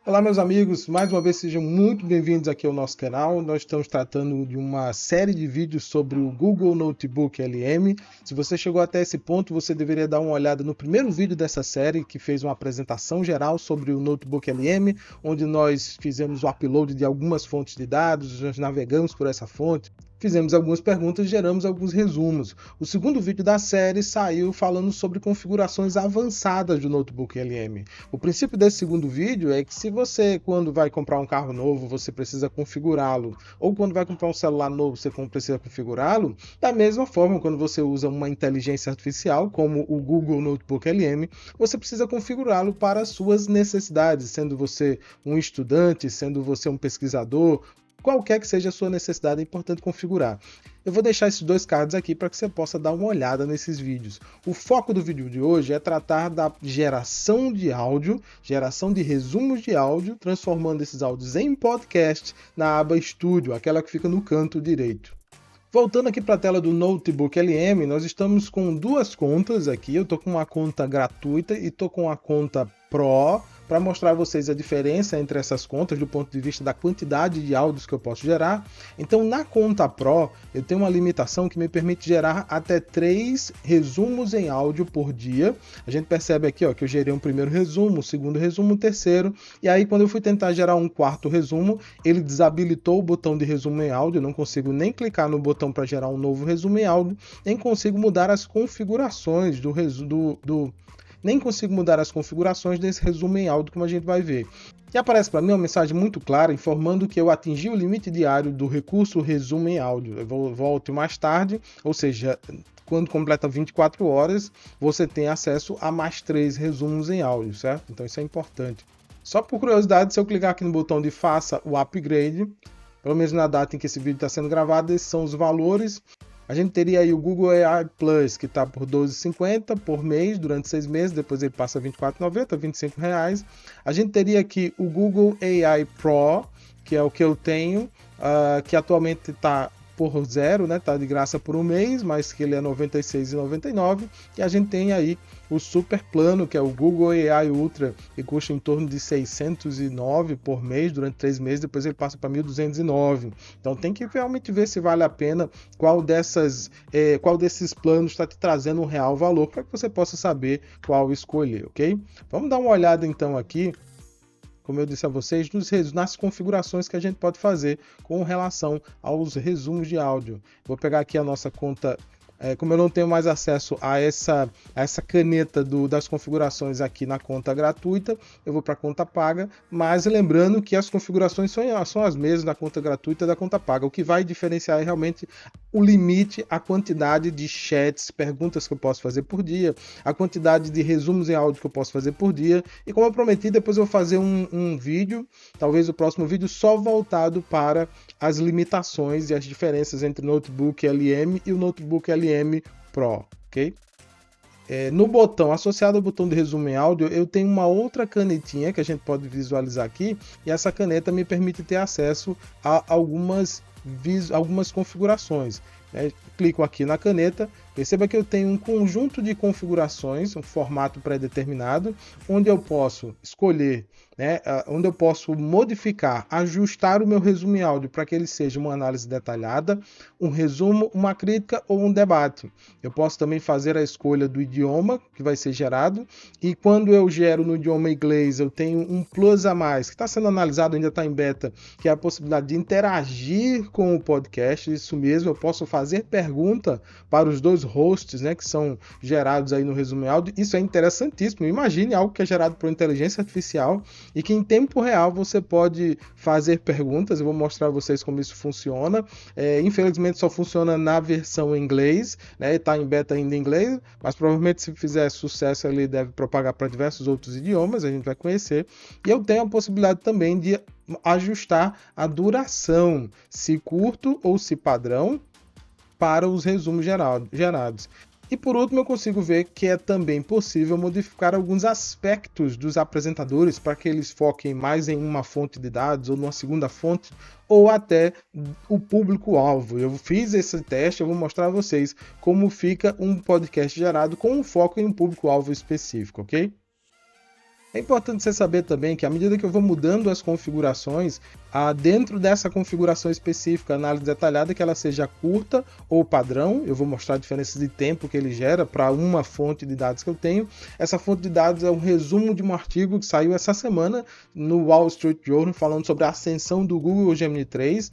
Olá, meus amigos, mais uma vez sejam muito bem-vindos aqui ao nosso canal. Nós estamos tratando de uma série de vídeos sobre o Google Notebook LM. Se você chegou até esse ponto, você deveria dar uma olhada no primeiro vídeo dessa série, que fez uma apresentação geral sobre o Notebook LM, onde nós fizemos o upload de algumas fontes de dados, nós navegamos por essa fonte. Fizemos algumas perguntas e geramos alguns resumos. O segundo vídeo da série saiu falando sobre configurações avançadas do Notebook LM. O princípio desse segundo vídeo é que se você, quando vai comprar um carro novo, você precisa configurá-lo, ou quando vai comprar um celular novo, você precisa configurá-lo, da mesma forma, quando você usa uma inteligência artificial, como o Google Notebook LM, você precisa configurá-lo para as suas necessidades, sendo você um estudante, sendo você um pesquisador, qualquer que seja a sua necessidade, é importante configurar. Eu vou deixar esses dois cards aqui para que você possa dar uma olhada nesses vídeos. O foco do vídeo de hoje é tratar da geração de áudio, geração de resumos de áudio, transformando esses áudios em podcast na aba Estúdio, aquela que fica no canto direito. Voltando aqui para a tela do Notebook LM, nós estamos com duas contas aqui. Eu estou com uma conta gratuita e estou com a conta Pro, para mostrar a vocês a diferença entre essas contas do ponto de vista da quantidade de áudios que eu posso gerar. Então, na conta Pro, eu tenho uma limitação que me permite gerar até 3 resumos em áudio por dia. A gente percebe aqui que eu gerei um primeiro resumo, um segundo resumo, um terceiro, e aí quando eu fui tentar gerar um quarto resumo, ele desabilitou o botão de resumo em áudio, eu não consigo nem clicar no botão para gerar um novo resumo em áudio, nem consigo mudar as configurações nem consigo mudar as configurações desse resumo em áudio, como a gente vai ver. E aparece para mim uma mensagem muito clara informando que eu atingi o limite diário do recurso resumo em áudio. Eu volto mais tarde, ou seja, quando completa 24 horas, você tem acesso a mais 3 resumos em áudio, certo? Então isso é importante. Só por curiosidade, se eu clicar aqui no botão de faça o upgrade, pelo menos na data em que esse vídeo está sendo gravado, esses são os valores. A gente teria aí o Google AI Plus, que está por R$ 12,50 por mês, durante 6 meses, depois ele passa a R$ 24,90, R$ 25. A gente teria aqui o Google AI Pro, que é o que eu tenho, que atualmente está por zero, né? Tá de graça por um mês, mas que ele é R$ 96,99. E a gente tem aí o super plano, que é o Google AI Ultra, que custa em torno de R$ 609 por mês durante 3 meses, depois ele passa para R$ 1.209. Então tem que realmente ver se vale a pena, qual desses planos está te trazendo um real valor, para que você possa saber qual escolher, ok? Vamos dar uma olhada então aqui, como eu disse a vocês, nas configurações que a gente pode fazer com relação aos resumos de áudio. Vou pegar aqui a nossa conta. Como eu não tenho mais acesso a essa caneta das configurações aqui na conta gratuita, eu vou para a conta paga, mas lembrando que as configurações são as mesmas da conta gratuita e da conta paga. O que vai diferenciar é realmente o limite, a quantidade de chats, perguntas que eu posso fazer por dia, a quantidade de resumos em áudio que eu posso fazer por dia. E como eu prometi, depois eu vou fazer um vídeo, talvez o próximo vídeo, só voltado para as limitações e as diferenças entre o Notebook LM e o Notebook LM Pro, ok? No botão, associado ao botão de resumo em áudio, eu tenho uma outra canetinha que a gente pode visualizar aqui, e essa caneta me permite ter acesso a algumas configurações. Clico aqui na caneta, perceba que eu tenho um conjunto de configurações, um formato pré-determinado, onde eu posso escolher, onde eu posso modificar, ajustar o meu resumo em áudio para que ele seja uma análise detalhada, um resumo, uma crítica ou um debate. Eu posso também fazer a escolha do idioma que vai ser gerado, e quando eu gero no idioma inglês, eu tenho um plus a mais, que está sendo analisado, ainda está em beta, que é a possibilidade de interagir com o podcast. Isso mesmo, eu posso fazer pergunta para os dois hosts, que são gerados aí no resumo em áudio. Isso é interessantíssimo. Imagine algo que é gerado por inteligência artificial e que em tempo real você pode fazer perguntas. Eu vou mostrar a vocês como isso funciona. Infelizmente só funciona na versão em inglês, está em beta ainda em inglês, mas provavelmente se fizer sucesso ele deve propagar para diversos outros idiomas, a gente vai conhecer. E eu tenho a possibilidade também de ajustar a duração, se curto ou se padrão, para os resumos gerados. E por último, eu consigo ver que é também possível modificar alguns aspectos dos apresentadores para que eles foquem mais em uma fonte de dados ou numa segunda fonte, ou até o público-alvo. Eu fiz esse teste, eu vou mostrar a vocês como fica um podcast gerado com um foco em um público-alvo específico, ok? É importante você saber também que à medida que eu vou mudando as configurações, dentro dessa configuração específica, análise detalhada, que ela seja curta ou padrão, eu vou mostrar a diferença de tempo que ele gera para uma fonte de dados que eu tenho. Essa fonte de dados é um resumo de um artigo que saiu essa semana no Wall Street Journal, falando sobre a ascensão do Google Gemini 3.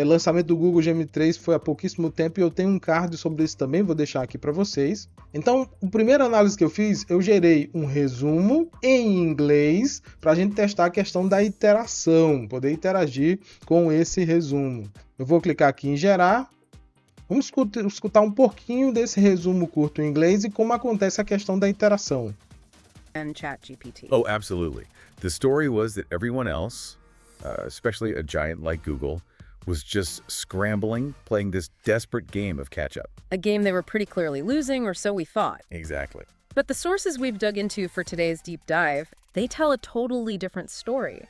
Lançamento do Google Gemini 3 foi há pouquíssimo tempo e eu tenho um card sobre isso também, vou deixar aqui para vocês. Então, a primeira análise que eu fiz, eu gerei um resumo em inglês para a gente testar a questão da iteração, poder interagir com esse resumo. Eu vou clicar aqui em gerar. Vamos escutar um pouquinho desse resumo curto em inglês e como acontece a questão da interação. And ChatGPT. Oh, absolutely. The story was that everyone else, especially a giant like Google, was just scrambling, playing this desperate game of catch-up. A game they were pretty clearly losing, or so we thought. Exactly. But the sources we've dug into for today's deep dive, they tell a totally different story.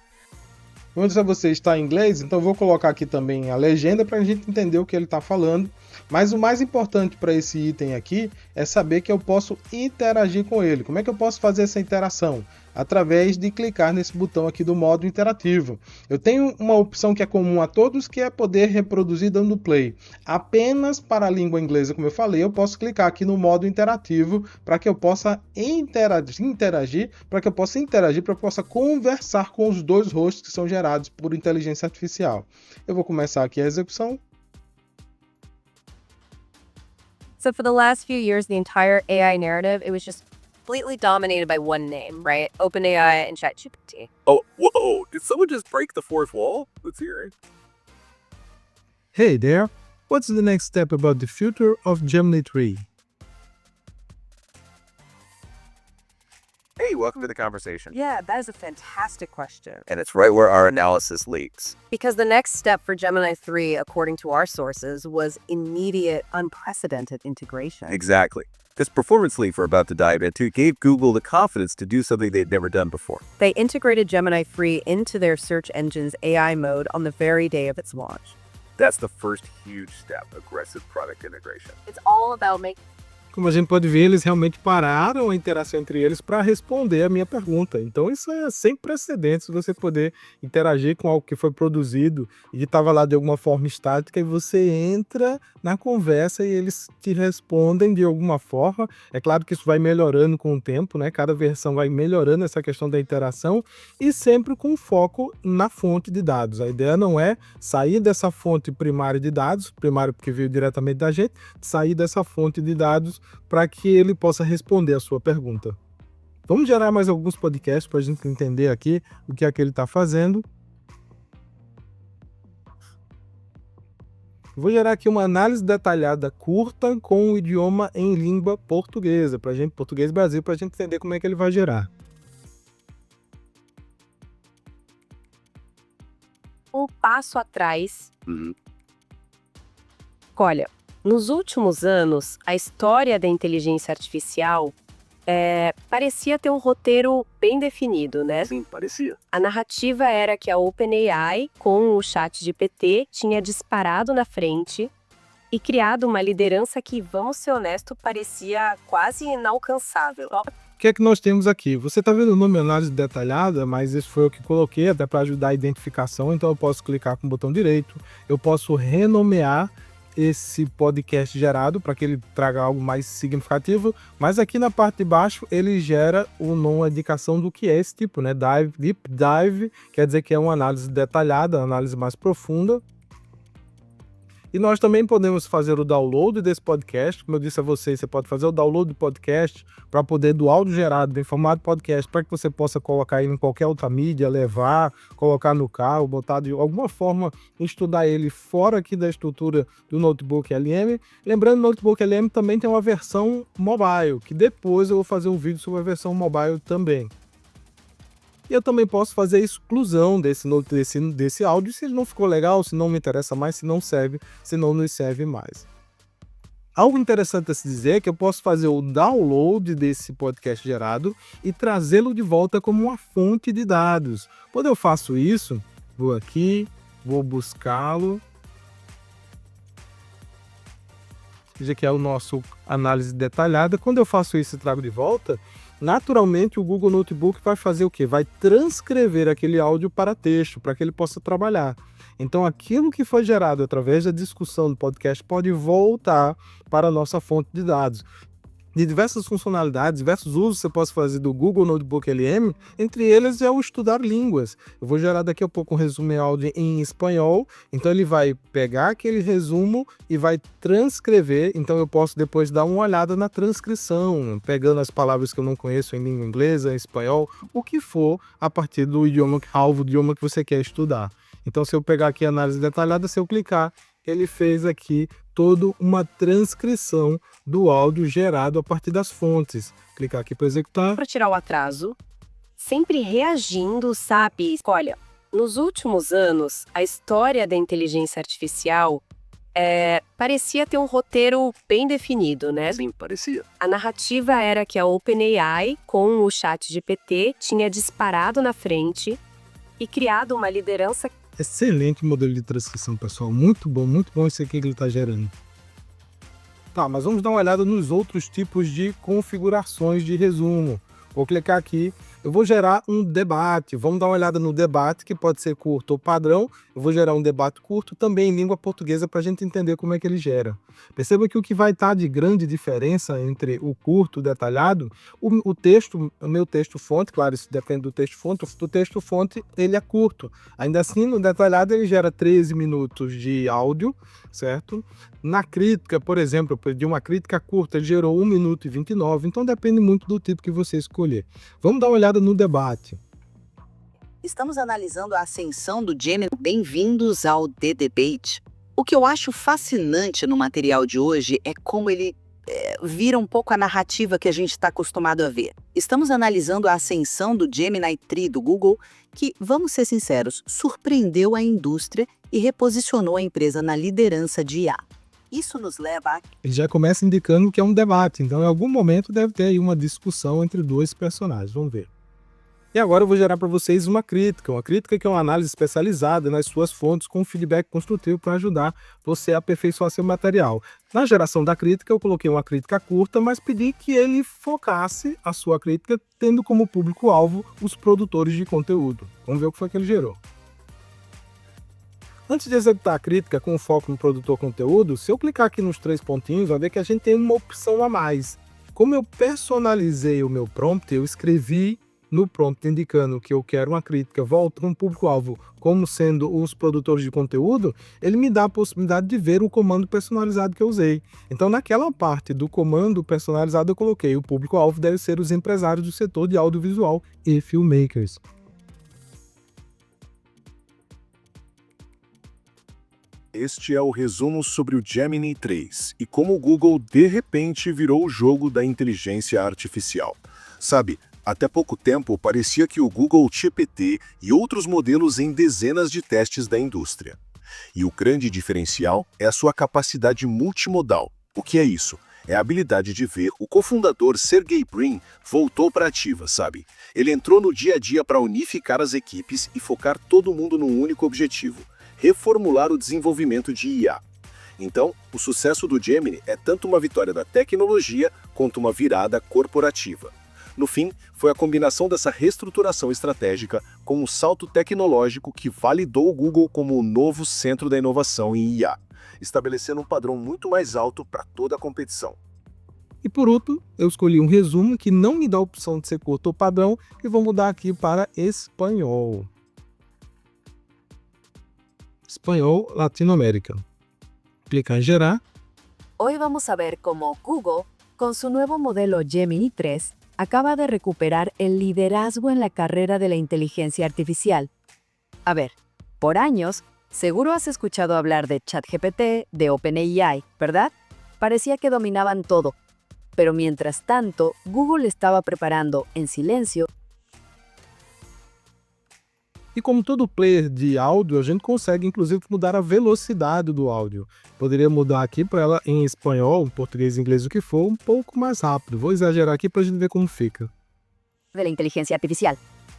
Como eu disse a você, está em inglês, então eu vou colocar aqui também a legenda para a gente entender o que ele está falando. Mas o mais importante para esse item aqui é saber que eu posso interagir com ele. Como é que eu posso fazer essa interação? Através de clicar nesse botão aqui do modo interativo. Eu tenho uma opção que é comum a todos, que é poder reproduzir dando play. Apenas para a língua inglesa, como eu falei, eu posso clicar aqui no modo interativo para que eu possa interagir, para que eu possa conversar com os dois hosts que são gerados por inteligência artificial. Eu vou começar aqui a execução. So for the last few years, the entire AI narrative, it was just completely dominated by one name, right? OpenAI and ChatGPT. Oh, whoa! Did someone just break the fourth wall? Let's hear it. Hey there, what's the next step about the future of Gemini 3? Hey, welcome to the conversation. Yeah, that is a fantastic question. And it's right where our analysis leads. Because the next step for Gemini 3, according to our sources, was immediate, unprecedented integration. Exactly. This performance leap we're about to dive into gave Google the confidence to do something they'd never done before. They integrated Gemini 3 into their search engine's AI mode on the very day of its launch. That's the first huge step, aggressive product integration. It's all about making Como a gente pode ver, eles realmente pararam a interação entre eles para responder a minha pergunta. Então isso é sem precedentes, você poder interagir com algo que foi produzido e que estava lá de alguma forma estática e você entra na conversa e eles te respondem de alguma forma. É claro que isso vai melhorando com o tempo, né? Cada versão vai melhorando essa questão da interação e sempre com foco na fonte de dados. A ideia não é sair dessa fonte primária de dados, primário porque veio diretamente da gente, sair dessa fonte de dados para que ele possa responder a sua pergunta. Vamos gerar mais alguns podcasts para a gente entender aqui o que é que ele está fazendo. Vou gerar aqui uma análise detalhada curta com o idioma em língua portuguesa, para a gente, português Brasil, para a gente entender como é que ele vai gerar. um passo atrás. Olha, nos últimos anos, a história da inteligência artificial parecia ter um roteiro bem definido, né? Sim, parecia. A narrativa era que a OpenAI, com o ChatGPT, tinha disparado na frente e criado uma liderança que, vamos ser honestos, parecia quase inalcançável. O que é que nós temos aqui? Você está vendo o nome análise detalhada, mas esse foi o que coloquei até para ajudar a identificação, então eu posso clicar com o botão direito, eu posso renomear esse podcast gerado para que ele traga algo mais significativo, mas aqui na parte de baixo ele gera uma indicação do que é esse tipo, né? Deep Dive, quer dizer que é uma análise detalhada, uma análise mais profunda. E nós também podemos fazer o download desse podcast. Como eu disse a vocês, você pode fazer o download do podcast para poder, do áudio gerado em formato podcast, para que você possa colocar ele em qualquer outra mídia, levar, colocar no carro, botar de alguma forma, estudar ele fora aqui da estrutura do Notebook LM. Lembrando, o Notebook LM também tem uma versão mobile, que depois eu vou fazer um vídeo sobre a versão mobile também. E eu também posso fazer a exclusão desse áudio se ele não ficou legal, se não me interessa mais, se não serve, se não nos serve mais. Algo interessante a se dizer é que eu posso fazer o download desse podcast gerado e trazê-lo de volta como uma fonte de dados. Quando eu faço isso, vou aqui, vou buscá-lo. Veja que é o nosso análise detalhada. Quando eu faço isso e trago de volta, naturalmente o Google Notebook vai fazer o quê? Vai transcrever aquele áudio para texto, para que ele possa trabalhar. Então, aquilo que foi gerado através da discussão do podcast pode voltar para a nossa fonte de dados. De diversas funcionalidades, diversos usos você pode fazer do Google Notebook LM, entre eles é o estudar línguas. Eu vou gerar daqui a pouco um resumo em áudio em espanhol, então ele vai pegar aquele resumo e vai transcrever, então eu posso depois dar uma olhada na transcrição, pegando as palavras que eu não conheço em língua inglesa, em espanhol, o que for, a partir do idioma que você quer estudar. Então, se eu pegar aqui a análise detalhada, se eu clicar, ele fez aqui toda uma transcrição do áudio gerado a partir das fontes. Clicar aqui para executar. Para tirar o atraso, sempre reagindo, sabe? Olha, nos últimos anos, a história da inteligência artificial parecia ter um roteiro bem definido, né? Sim, parecia. A narrativa era que a OpenAI, com o ChatGPT, tinha disparado na frente e criado uma liderança. Excelente modelo de transcrição, pessoal. Muito bom esse aqui que ele está gerando. Tá, mas vamos dar uma olhada nos outros tipos de configurações de resumo. Vou clicar aqui, eu vou gerar um debate. Vamos dar uma olhada no debate, que pode ser curto ou padrão. Eu vou gerar um debate curto também em língua portuguesa para a gente entender como é que ele gera. Perceba que o que vai estar de grande diferença entre o curto e o detalhado, o texto, o meu texto fonte, claro, isso depende do texto fonte, do texto fonte ele é curto. Ainda assim, no detalhado ele gera 13 minutos de áudio, certo? Na crítica, por exemplo, de uma crítica curta, ele gerou 1 minuto e 29, então depende muito do tipo que você escolher. Vamos dar uma olhada no debate. Estamos analisando a ascensão do Gemini. Bem-vindos ao The Debate. O que eu acho fascinante no material de hoje é como ele vira um pouco a narrativa que a gente está acostumado a ver. Estamos analisando a ascensão do Gemini 3 do Google, que, vamos ser sinceros, surpreendeu a indústria e reposicionou a empresa na liderança de IA. Isso nos leva a... Ele já começa indicando que é um debate, então em algum momento deve ter aí uma discussão entre dois personagens, vamos ver. E agora eu vou gerar para vocês uma crítica que é uma análise especializada nas suas fontes com feedback construtivo para ajudar você a aperfeiçoar seu material. Na geração da crítica eu coloquei uma crítica curta, mas pedi que ele focasse a sua crítica tendo como público-alvo os produtores de conteúdo. Vamos ver o que foi que ele gerou. Antes de executar a crítica com foco no produtor conteúdo, se eu clicar aqui nos 3 pontinhos, vai ver que a gente tem uma opção a mais. Como eu personalizei o meu prompt, eu escrevi no prompt indicando que eu quero uma crítica volta para um público-alvo como sendo os produtores de conteúdo, ele me dá a possibilidade de ver o comando personalizado que eu usei. Então, naquela parte do comando personalizado, eu coloquei o público-alvo deve ser os empresários do setor de audiovisual e filmmakers. Este é o resumo sobre o Gemini 3 e como o Google de repente virou o jogo da inteligência artificial. Sabe, até pouco tempo parecia que o Google GPT e outros modelos em dezenas de testes da indústria. E o grande diferencial é a sua capacidade multimodal. O que é isso? É a habilidade de ver. O cofundador Sergey Brin voltou para a ativa, sabe? Ele entrou no dia a dia para unificar as equipes e focar todo mundo num único objetivo: reformular o desenvolvimento de IA. Então, o sucesso do Gemini é tanto uma vitória da tecnologia quanto uma virada corporativa. No fim, foi a combinação dessa reestruturação estratégica com um salto tecnológico que validou o Google como o novo centro da inovação em IA, estabelecendo um padrão muito mais alto para toda a competição. E por último, eu escolhi um resumo que não me dá a opção de ser curto ou padrão e vou mudar aqui para espanhol. Espanhol Latinoamérica. Clicar em gerar. Hoy vamos a ver cómo Google, con su nuevo modelo Gemini 3, acaba de recuperar el liderazgo en la carrera de la inteligencia artificial. A ver, por años, seguro has escuchado hablar de ChatGPT, de OpenAI, ¿verdad? Parecía que dominaban todo. Pero mientras tanto, Google estaba preparando, en silencio. E como todo player de áudio, a gente consegue inclusive mudar a velocidade do áudio. Poderia mudar aqui para ela em espanhol, português, inglês, o que for, um pouco mais rápido. Vou exagerar aqui para a gente ver como fica. De la inteligencia artificial.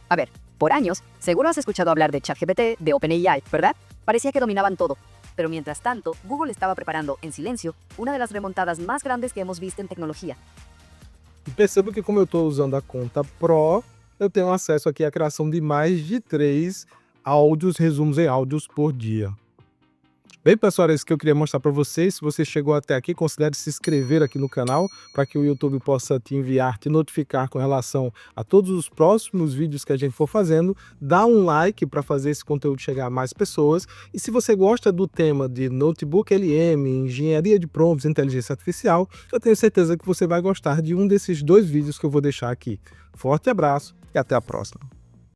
A ver, por años, seguro has escuchado hablar de ChatGPT, de OpenAI, ¿verdad? Parecía que dominaban todo. Pero mientras tanto, Google estaba preparando, en silencio, una de las remontadas más grandes que hemos visto en tecnología. E perceba que como eu estou usando a conta Pro, eu tenho acesso aqui à criação de mais de 3 áudios, resumos em áudios por dia. Bem, pessoal, é isso que eu queria mostrar para vocês. Se você chegou até aqui, considere se inscrever aqui no canal para que o YouTube possa te enviar, te notificar com relação a todos os próximos vídeos que a gente for fazendo. Dá um like para fazer esse conteúdo chegar a mais pessoas. E se você gosta do tema de Notebook LM, engenharia de prompts, inteligência artificial, eu tenho certeza que você vai gostar de um desses 2 vídeos que eu vou deixar aqui. Forte abraço e até a próxima.